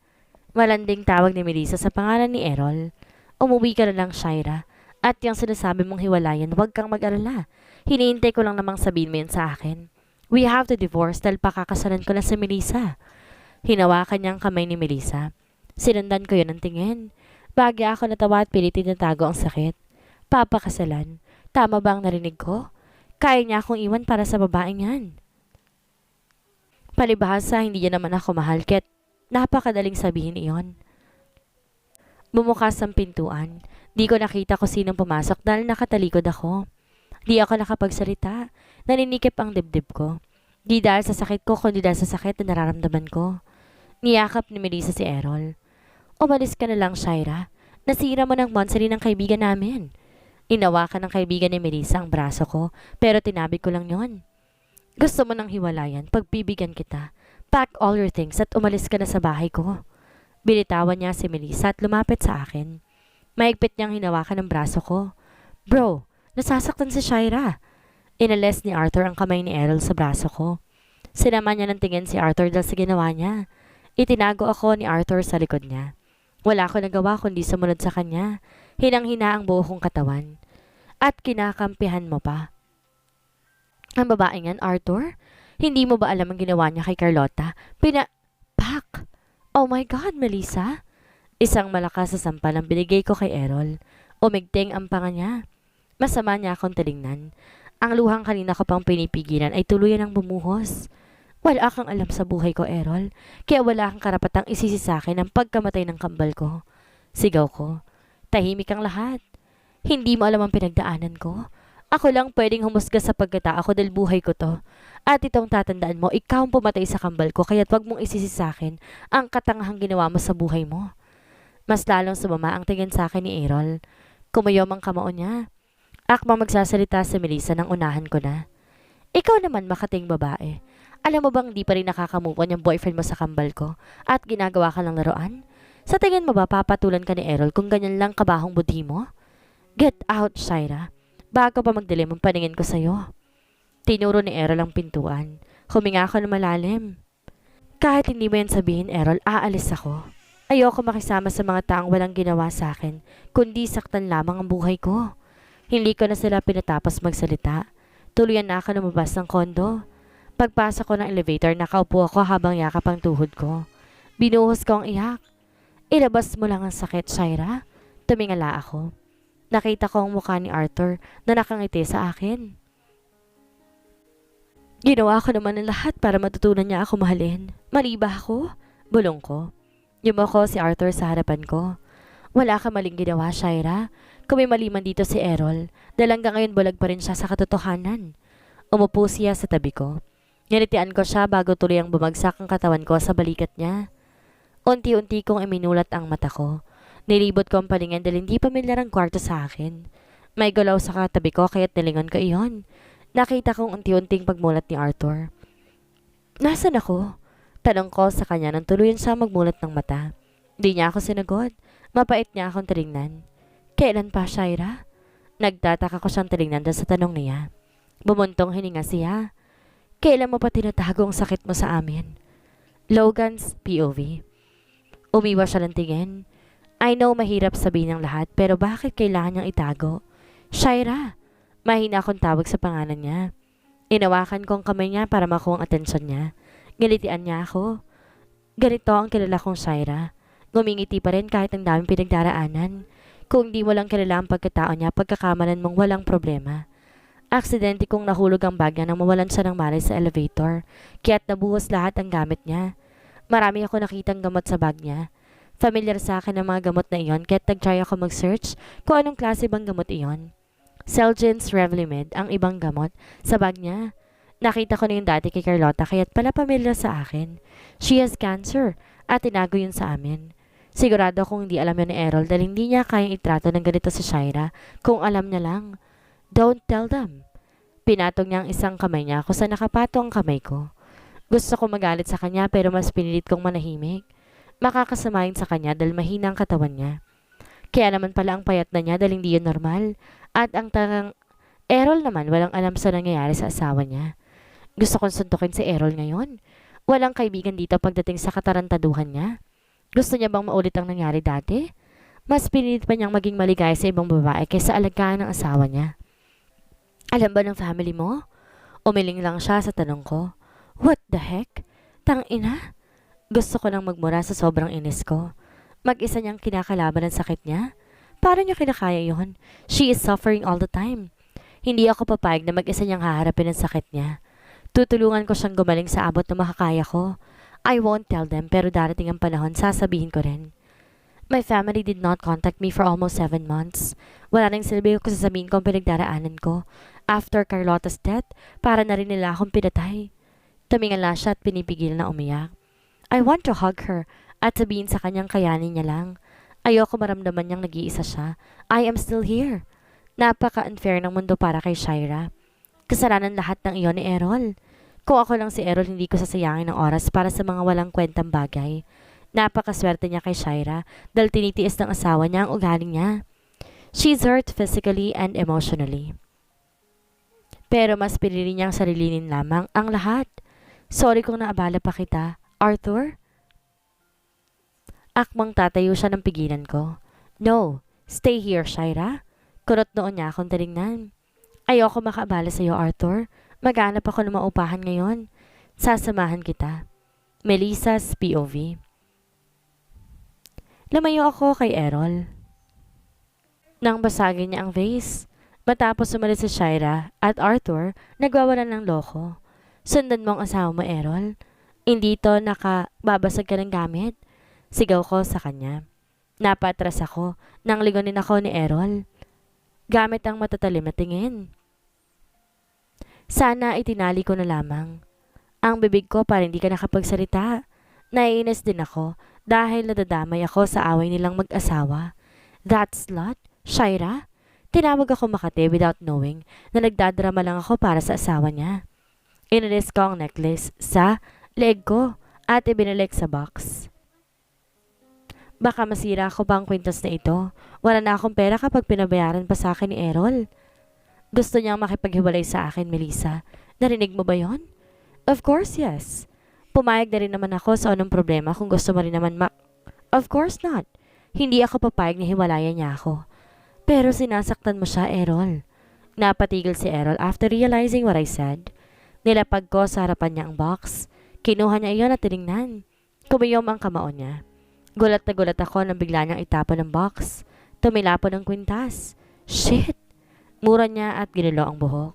Malanding tawag ni Melissa sa pangalan ni Errol. Umuwi ka na lang, Shaira. At yung sinasabi mong hiwalayan, huwag kang mag-alala. Hinihintay ko lang namang sabihin mo yan sa akin. We have to divorce dahil pakakasalan ko na si Melissa. Hinawakan niya ang kamay ni Melissa. Sinundan ko yun ng tingin. Bagya ako natawa at pilitin na tago ang sakit. Papakasalan. Tama ba ang narinig ko? Kaya niya akong iwan para sa babaeng yan. Palibhasa, hindi niya naman ako mahal kaya't napakadaling sabihin iyon. Bumukas ang pintuan. Di ko nakita kung sinong pumasok dahil nakatalikod ako. Di ako nakapagsalita. Naninikip ang dibdib ko. Di dahil sa sakit ko, kundi dahil sa sakit na nararamdaman ko. Niyakap ni Melissa si Errol. Umalis ka na lang, Shaira. Nasira mo ng monthsary ng kaibigan namin. Inawakan ng kaibigan ni Melissa ang braso ko, pero tinabi ko lang yon. Gusto mo nang hiwalayan, pagbibigyan kita. Pack all your things at umalis ka na sa bahay ko. Binitawan niya si Melissa at lumapit sa akin. Mahigpit niyang hinawakan ang braso ko. Bro, nasasaktan si Shaira. Inalis ni Arthur ang kamay ni Errol sa braso ko. Sinama niya ng tingin si Arthur dahil sa ginawa niya. Itinago ako ni Arthur sa likod niya. Wala ko nagawa kundi sumunod sa kanya. Hinang-hina ang buo kong katawan. At kinakampihan mo pa. Ang babaeng yan, Arthur? Hindi mo ba alam ang ginawa niya kay Carlota? Pak! Oh my God, Melissa! Isang malakas na sampal ang binigay ko kay Errol. Umigting ang panga niya. Masama niya akong tinignan. Ang luhang kanina ko pang pinipigilan ay tuluyan ang bumuhos. Wala kang alam sa buhay ko, Errol. Kaya wala kang karapatang isisi sa akin ang pagkamatay ng kambal ko. Sigaw ko. Tahimik ang lahat. Hindi mo alam ang pinagdaanan ko. Ako lang pwedeng humusga sa pagkatao ko dahil buhay ko to. At itong tatandaan mo, ikaw ang pumatay sa kambal ko kaya't wag mong isisi sa akin ang katangahang ginawa mo sa buhay mo. Mas lalong sumama ang tingin sa akin ni Errol. Kumuyom ang kamao niya. Akmang magsasalita si Melissa nang unahan ko na. Ikaw naman makating babae. Alam mo bang di pa rin nakakamove on yung boyfriend mo sa kambal ko at ginagawa ka lang laruan? Sa tingin mo ba papatulan ka ni Errol kung ganyan lang kabahong budhi mo? Get out, Shaira. Bago pa magdilim ang paningin ko sa'yo. Tinuro ni Errol ang pintuan. Huminga ako na malalim. Kahit hindi mo yan sabihin, Errol, aalis ako. Ayoko makisama sa mga taong walang ginawa sa akin, kundi saktan lamang ang buhay ko. Hindi ko na sila pinatapos magsalita. Tuluyan na ako lumabas ng kondo. Pagpasok ko ng elevator, nakaupo ako habang yakap ang tuhod ko. Binuhos ko ang iyak. Ilabas mo lang ang sakit, Shaira. Tumingala ako. Nakita ko ang mukha ni Arthur na nakangiti sa akin. Ginawa ko naman ang lahat para matutunan niya ako mahalin. Mali ba ako? Bulong ko. Yumoko si Arthur sa harapan ko. Wala ka maling ginawa, Shaira. Kung may mali man dito si Errol, dahil hanggang ngayon bulag pa rin siya sa katotohanan. Umupo siya sa tabi ko. Nilitian ko siya bago tuloy ang bumagsak ang katawan ko sa balikat niya. Unti-unti kong iminulat ang mata ko. Nilibot ko ang paningin dahil hindi pamilyar ang kwarto sa akin. May gulaw sa katabi ko kaya't nilingon ko iyon. Nakita kong unti-unting pagmulat ni Arthur. Nasaan ako? Tanong ko sa kanya nang tuluyan siya magmulat ng mata. Di niya ako sinagot. Mapait niya akong tinignan. Kailan pa, Shaira? Nagtataka ko siyang tinignan dahil sa tanong niya. Bumuntong hininga siya. Kailan mo pa tinatago ang sakit mo sa amin? Logan's POV. Umiwas siya ng tingin. I know mahirap sabihin ng lahat pero bakit kailangan niyang itago? Shaira! Mahina akong tawag sa pangalan niya. Inawakan ko ang kamay niya para makuha ang atensyon niya. Ngilitian niya ako. Ganito ang kilala kong Shaira. Ngumingiti pa rin kahit ang daming pinagdaraanan. Kung di mo lang kilala ang pagkatao niya, pagkakamalan mong walang problema. Aksidente kong nahulog ang bag niya nang mawalan siya ng malay sa elevator, kaya't nabuhos lahat ang gamit niya. Marami ako nakitang gamot sa bag niya. Familiar sa akin ang mga gamot na iyon, kaya't nag-try ako mag-search kung anong klase bang gamot iyon. Celgent's Revlimid ang ibang gamot sa bag niya. Nakita ko na yung dati kay Carlota kaya't pala pamilyar sa akin. She has cancer at tinago yun sa amin. Sigurado kung hindi alam yun ni Errol dahil hindi niya kayang itrato ng ganito si Shaira kung alam niya lang. Don't tell them. Pinatong niya ang isang kamay niya kung saan nakapatong ang kamay ko. Gusto ko magalit sa kanya pero mas pinilit kong manahimik. Makakasamahin sa kanya dahil mahina ang katawan niya. Kaya naman pala ang payat na niya dahil hindi yun normal. At ang tangang Errol naman walang alam sa nangyayari sa asawa niya. Gusto kong suntukin si Errol ngayon. Walang kaibigan dito pagdating sa katarantaduhan niya. Gusto niya bang maulit ang nangyari dati? Mas pinilit pa niyang maging maligaya sa ibang babae kaysa alagaan ng asawa niya. Alam ba ng family mo? Umiling lang siya sa tanong ko. What the heck? Tangina? Gusto ko nang magmura sa sobrang inis ko. Mag-isa niyang kinakalaban ang sakit niya? Paano niya kinakaya yon? She is suffering all the time. Hindi ako papayag na mag-isa niyang haharapin ang sakit niya. Tutulungan ko siyang gumaling sa abot na makakaya ko. I won't tell them pero darating ang panahon sasabihin ko rin. My family did not contact me for almost 7 months. Wala nang silbi ko sasabihin ko ang pinagdaraanan ko. After Carlotta's death, para na rin nila akong pinatay. Tumingala siya at pinipigil na umiyak. I want to hug her at sabihin sa kanyang kayanin niya lang. Ayoko maramdaman niyang nag-iisa siya. I am still here. Napaka-unfair ng mundo para kay Shaira. Kasalanan lahat ng iyon ni Errol. Kung ako lang si Errol, hindi ko sasayangin ng oras para sa mga walang kwentang bagay. Napakaswerte niya kay Shaira dahil tinitiis ng asawa niya ang ugali niya. She's hurt physically and emotionally. Pero mas pinili niyang sarilinin lamang ang lahat. Sorry kung naabala pa kita, Arthur? Akmang tatayo siya ng pigilan ko. No, stay here, Shaira. Kunot noon niya akong tinignan. Ayoko makaabala sa iyo, Arthur. Maghanap ako ng maupahan ngayon. Sasamahan kita. Melissa's POV. Lumayo ako kay Errol. Nang basagin niya ang vase. Matapos umalis si Shaira at Arthur, nagwawalan ng loko. Sundan mo ang asawa mo, Errol. Hindi to nakababasag ka ng gamit. Sigaw ko sa kanya. Napatras ako nang ligonin ako ni Errol. Gamit ang matatalim na tingin. Sana itinali ko na lamang. Ang bibig ko para hindi ka nakapagsalita. Naiinis din ako dahil nadadamay ako sa away nilang mag-asawa. That slut, Shaira? Tinawag ako Makati without knowing na nagdadrama lang ako para sa asawa niya. Inalis ko ang necklace sa leg ko at ibinalik sa box. Baka masira ako pa ang kwintas na ito. Wala na akong pera kapag pinabayaran pa sa akin ni Errol. Gusto niyang makipaghiwalay sa akin, Melissa. Narinig mo ba yon? Of course, yes. Pumayag na rin naman ako sa anong problema kung gusto mo rin naman Of course not. Hindi ako papayag na hiwalayan niya ako. Pero sinasaktan mo siya, Errol. Napatigil si Errol after realizing what I said. Nilapag ko sa harapan niya ang box. Kinuha niya iyon at tinignan. Kumiyom ang kamao niya. Gulat na gulat ako nang bigla niyang itapon ng box. Tumilapon ng kwintas. Shit! Mura niya at ginulo ang buhok.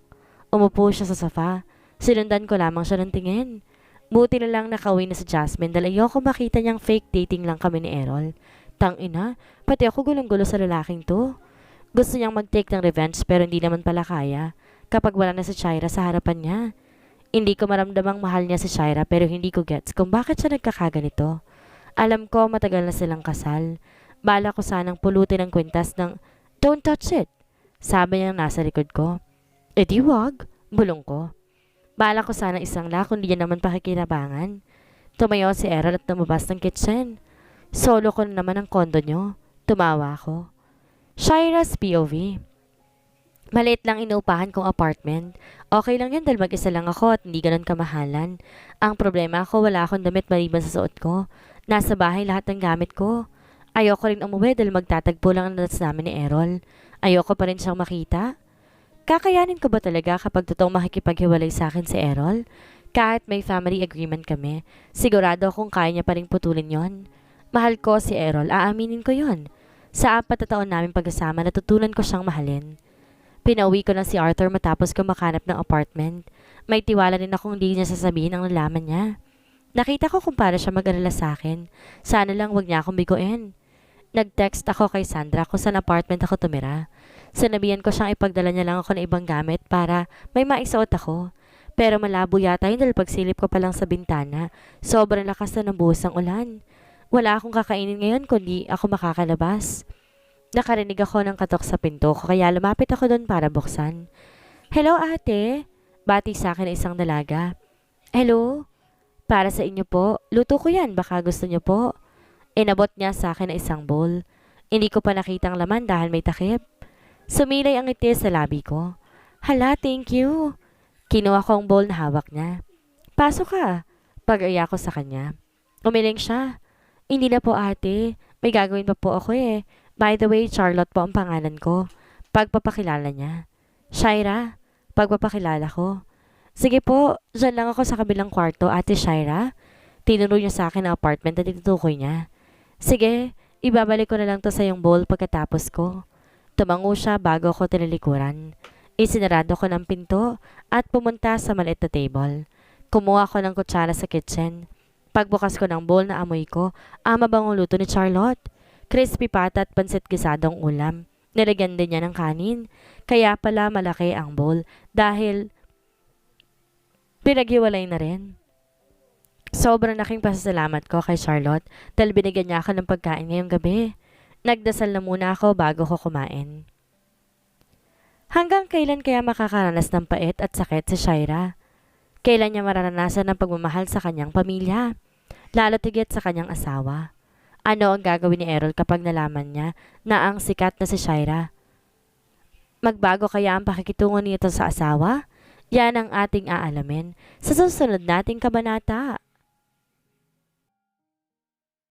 Umupo siya sa sofa. Sinundan ko lamang siya ng tingin. Buti na lang nakauwi na si Jasmine dahil ayoko makita niyang fake dating lang kami ni Errol. Tangina, pati ako gulong-gulo sa lalaking to. Gusto niyang mag-take ng revenge pero hindi naman pala kaya kapag wala na si Shaira sa harapan niya. Hindi ko maramdamang mahal niya si Shaira pero hindi ko gets kung bakit siya nagkakaganito. Alam ko matagal na silang kasal. Bala ko sanang pulutin ang kwintas ng "Don't touch it," sabi niya nasa likod ko. "Eh di wag," bulong ko. Bala ko sanang isang kundi niya naman pakikinabangan. Tumayo si Errol at lumabas ng kitchen. Solo ko na naman ang kondo niyo. Tumawa ko. Shaira's POV. Maliit lang inuupahan kong apartment. Okay lang yun dahil mag-isa lang ako at hindi ganun kamahalan. Ang problema ko, wala akong damit maliban sa suot ko. Nasa bahay lahat ng gamit ko. Ayoko rin umuwi dahil magtatagpo lang ang datas namin ni Errol. Ayoko pa rin siyang makita. Kakayanin ko ba talaga kapag totoong makikipaghiwalay sa akin si Errol? Kahit may family agreement kami, sigurado akong kaya niya pa rin putulin yon. Mahal ko si Errol, aaminin ko yon. Sa 4 na taon namin pagkasama, natutunan ko siyang mahalin. Pinauwi ko na si Arthur matapos ko makanap ng apartment. May tiwala rin akong hindi niya sasabihin ang nalaman niya. Nakita ko kung paano siya mag-alala sa akin. Sana lang wag niya akong biguin. Nag-text ako kay Sandra kung saan apartment ako tumira. Sinabihan ko siyang ipagdala niya lang ako ng ibang gamit para may maisuot ako. Pero malabo yata yun dahil pagsilip ko pa lang sa bintana, sobrang lakas na ng buhos ng ulan. Wala akong kakainin ngayon kundi ako makakalabas. Nakarinig ako ng katok sa pinto ko kaya lumapit ako doon para buksan. "Hello ate," bati sa akin ng isang dalaga. "Hello, para sa inyo po. Luto ko yan, baka gusto niyo po." Inabot niya sa akin ng isang bowl. Hindi ko pa nakitang laman dahil may takip. Sumilay ang ngiti sa labi ko. "Hala, thank you." Kinuha ko ang bowl na hawak niya. "Pasok ka." Pag-aya ko sa kanya. Umiling siya. "Hindi na po ate. May gagawin pa po ako eh. By the way, Charlotte po ang pangalan ko." Pagpapakilala niya. "Shaira." Pagpapakilala ko. "Sige po, dyan lang ako sa kabilang kwarto, ate Shaira." Tinuro niya sa akin ang apartment at itutukoy niya. "Sige, ibabalik ko na lang to sa yung bowl pagkatapos ko." Tumango siya bago ako tinalikuran. Isinarado ko ng pinto at pumunta sa maliit na table. Kumuha ko ng kutsara sa kitchen. Pagbukas ko ng bowl na amoy ko, ang mabangong luto ni Charlotte. Crispy pata at pansit gisadong ulam. Nilagyan din niya ng kanin. Kaya pala malaki ang bowl dahil pinaghiwalay na rin. Sobrang laking pasasalamat ko kay Charlotte dahil binigyan niya ako ng pagkain ngayong gabi. Nagdasal na muna ako bago ko kumain. Hanggang kailan kaya makakaranas ng pait at sakit si Shaira? Kailan niya mararanasan ang pagmamahal sa kanyang pamilya? Lalo tigit sa kanyang asawa. Ano ang gagawin ni Errol kapag nalaman niya na ang sikat na si Shaira? Magbago kaya ang pakikitungo nito sa asawa? Yan ang ating aalamin sa susunod nating kabanata.